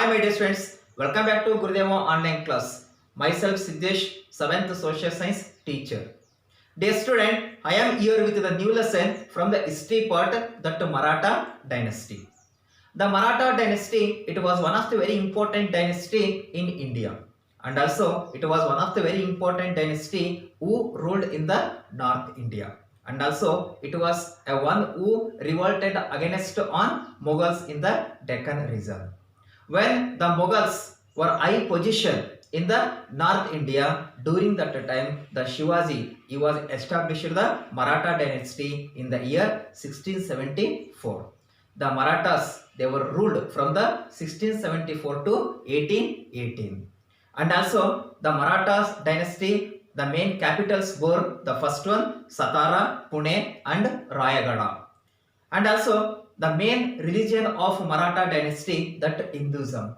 Hi my dear friends, welcome back to Gurudeva online class. Myself Siddesh, 7th social science teacher. Dear student, I am here with the new lesson from the history part, that Maratha dynasty. The Maratha dynasty, it was one of the very important dynasty in India, and also it was one of the very important dynasty who ruled in the North India, and also it was a one who revolted against on Mughals in the Deccan region. When the Mughals were high position in the North India, during that time the Shivaji he was established the Maratha dynasty in the year 1674. The Marathas they were ruled from the 1674 to 1818, and also the Marathas dynasty, the main capitals were the first one Satara, Pune and Rayagada, and also the main religion of Maratha dynasty, that Hinduism.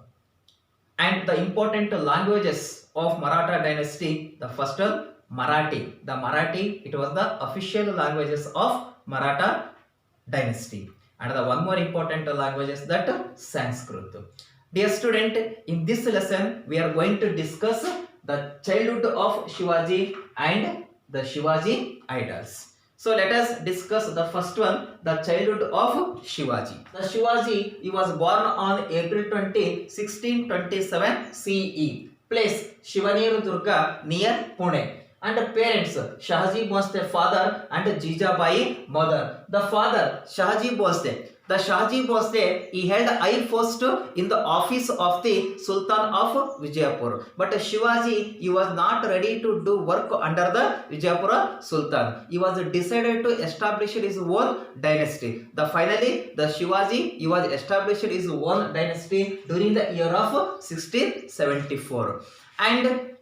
And the important languages of Maratha dynasty, the first one Marathi. The Marathi, it was the official languages of Maratha dynasty. And the one more important language is that Sanskrit. Dear student, in this lesson we are going to discuss the childhood of Shivaji and the Shivaji idols. So let us discuss the first one, the childhood of Shivaji. The Shivaji, he was born on April 20, 1627 CE. Place Shivaneer Durga near Pune. And the parents Shahaji Bhosle father and Jijabai mother. The father Shahaji Bhosle. The Shahaji Bhosle he held high post in the office of the Sultan of Vijayapur. But Shivaji he was not ready to do work under the Vijayapura Sultan. He was decided to establish his own dynasty. Finally the Shivaji he was established his own dynasty during the year of 1674. And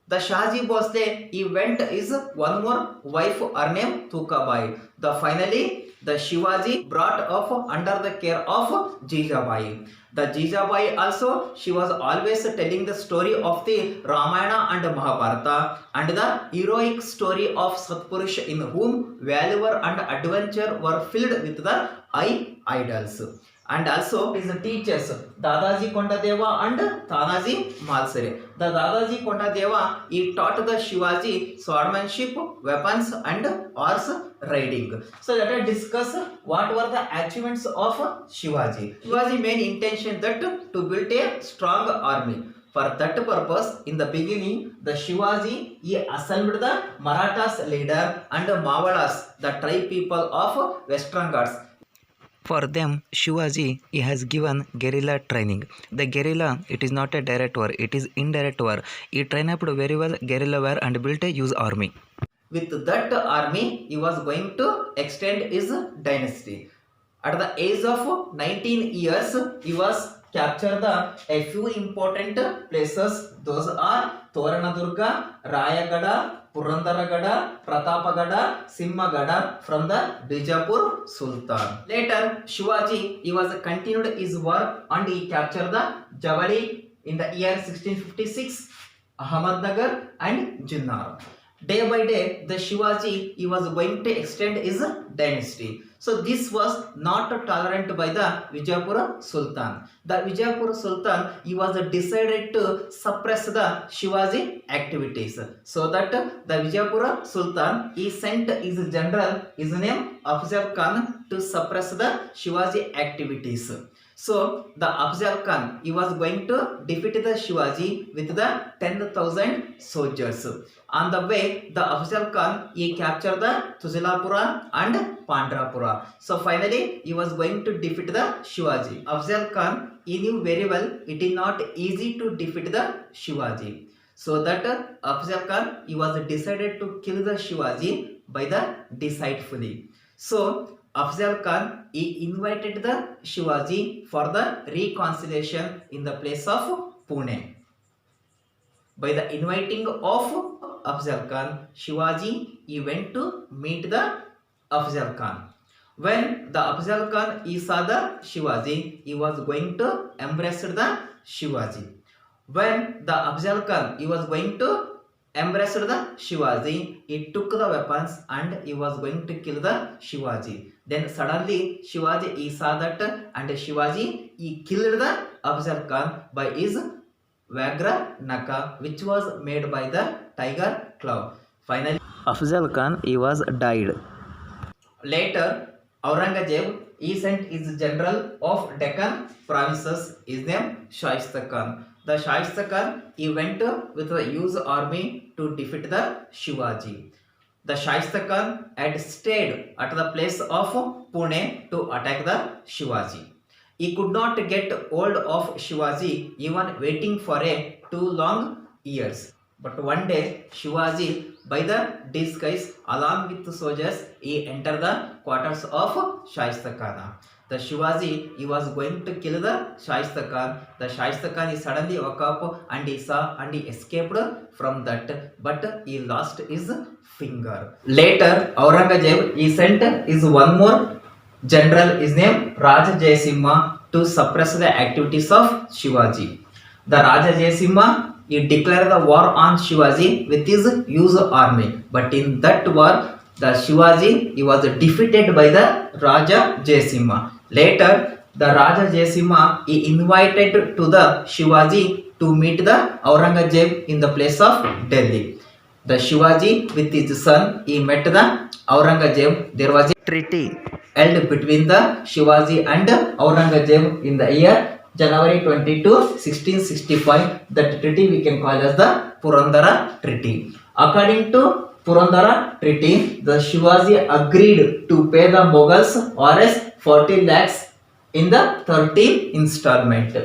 the Shahaji Bhosle he went is one more wife, her name Tukabai. Finally the Shivaji brought up under the care of Jijabai. The Jijabai also, she was always telling the story of the Ramayana and Mahabharata and the heroic story of Satpurush in whom valor and adventure were filled with the high idols. And also his teachers Dadaji Kondadeva and Tanaji Malsare. The Dadaji Kondadeva he taught the Shivaji swordsmanship, weapons and horse riding. So let us discuss what were the achievements of Shivaji. Shivaji main intention that to build a strong army. For that purpose, in the beginning, the Shivaji he assembled the Marathas leader and Mavadas, the tribe people of Western Ghats. For them, Shivaji he has given guerrilla training. The guerrilla, it is not a direct war, it is indirect war. He trained up very well guerrilla war and built a huge army. With that army, he was going to extend his dynasty. At the age of 19 years, he was captured a few important places. Those are Toranadurga, Rayagada, Purandaragada, Pratapagada, Simhagada from the Bijapur Sultan. Later, Shivaji he was continued his work and he captured the Javali in the year 1656, Ahmednagar and Jinnar. Day by day, the Shivaji he was going to extend his dynasty. So this was not tolerant by the Vijayapura Sultan. The Vijayapura Sultan he was decided to suppress the Shivaji activities. So that the Vijayapura Sultan he sent his general, his name Afzal Khan, to suppress the Shivaji activities. So the Afzal Khan he was going to defeat the Shivaji with the 10,000 soldiers. On the way, the Afzal Khan he captured the Tuzilapura and Pandrapura. So finally, he was going to defeat the Shivaji. Afzal Khan he knew very well it is not easy to defeat the Shivaji. So that Afzal Khan he was decided to kill the Shivaji by the deceitfully. So Afzal Khan he invited the Shivaji for the reconciliation in the place of Pune. By the inviting of Afzal Khan, Shivaji he went to meet the Afzal Khan. When the Afzal Khan he saw the Shivaji, he was going to embrace the Shivaji. When the Afzal Khan he was going to embrace the Shivaji, he took the weapons and he was going to kill the Shivaji. Then suddenly Shivaji he saw that and Shivaji he killed the Afzal Khan by his Vagra Naka, which was made by the tiger claw. Finally, Afzal Khan, he was died. later Aurangzeb he sent his general of Deccan provinces, his name Shaista Khan. The Shaista Khan he went with a huge army to defeat the Shivaji. The Shaista Khan had stayed at the place of Pune to attack the Shivaji. He could not get hold of Shivaji even waiting for a 2 long years. But one day Shivaji by the disguise along with the soldiers he entered the quarters of Shaista Khan. The Shivaji he was going to kill the Shaista Khan. The Shaista Khan he suddenly woke up and he saw and he escaped from that, but he lost his finger. Later Aurangzeb he sent his one more general, his name Raja Jayasimha, to suppress the activities of Shivaji. The Raja Jayasimha he declared the war on Shivaji with his huge army, but in that war the Shivaji he was defeated by the Raja Jayasimha. Later the Raja Jayasimha he invited to the Shivaji to meet the Aurangzeb in the place of Delhi. The Shivaji with his son he met the Aurangzeb. There was a treaty held between the Shivaji and Aurangzeb in the year January 22, 1665. That treaty we can call as the Purandara Treaty. According to Purandara Treaty, the Shivaji agreed to pay the Mughals Rs 40 lakhs in the 13th installment.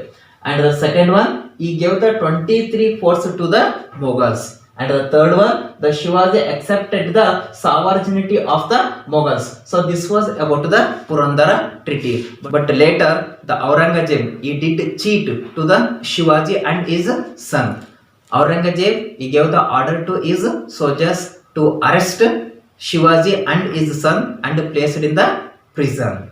And the second one, he gave the 23 forts to the Mughals. And the third one, the Shivaji accepted the sovereignty of the Mughals. So this was about the Purandara Treaty. But later, the Aurangzeb he did cheat to the Shivaji and his son. Aurangzeb he gave the order to his soldiers to arrest Shivaji and his son and placed in the prison.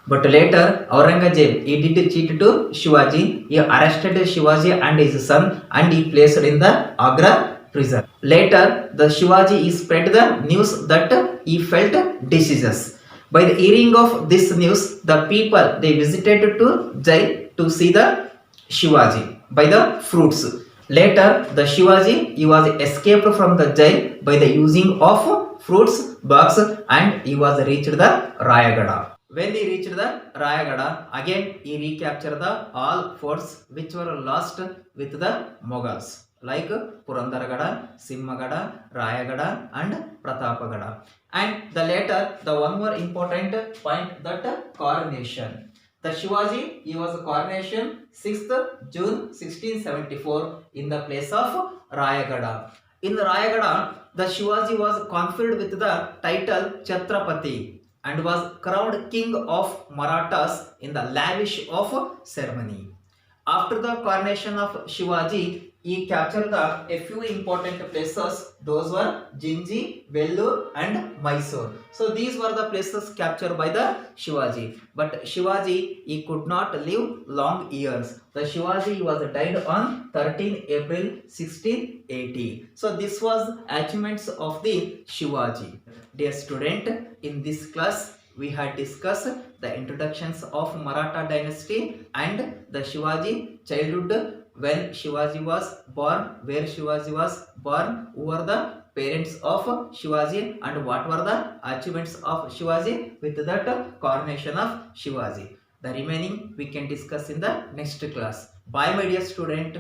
But later Aurangzeb he did cheat to Shivaji. He arrested Shivaji and his son and he placed in the Agra prison. Later the Shivaji he spread the news that he felt diseases. By the hearing of this news, the people they visited to jail to see the Shivaji by the fruits. Later the Shivaji he was escaped from the jail by the using of fruits box and he was reached the Rayagada. When he reached the Rayagada, again he recaptured the all forts which were lost with the Mughals, like Purandaragada, Simhagada, Rayagada and Pratapagada. And the later, the one more important point, that coronation. The Shivaji he was coronation 6th June 1674 in the place of Rayagada. In Rayagada, the Shivaji was conferred with the title Chhatrapati and was crowned king of Marathas in the lavish of ceremony. After the coronation of Shivaji, he captured a few important places. Those were Jinji, Vellore and Mysore. So these were the places captured by the Shivaji. But Shivaji he could not live long years. The Shivaji was died on 13 April 1680. So this was achievements of the Shivaji. Dear student, in this class we had discussed the introductions of Maratha dynasty and the Shivaji childhood, when Shivaji was born, where Shivaji was born, who were the parents of Shivaji and what were the achievements of Shivaji with that coronation of Shivaji. The remaining we can discuss in the next class. Bye my dear student.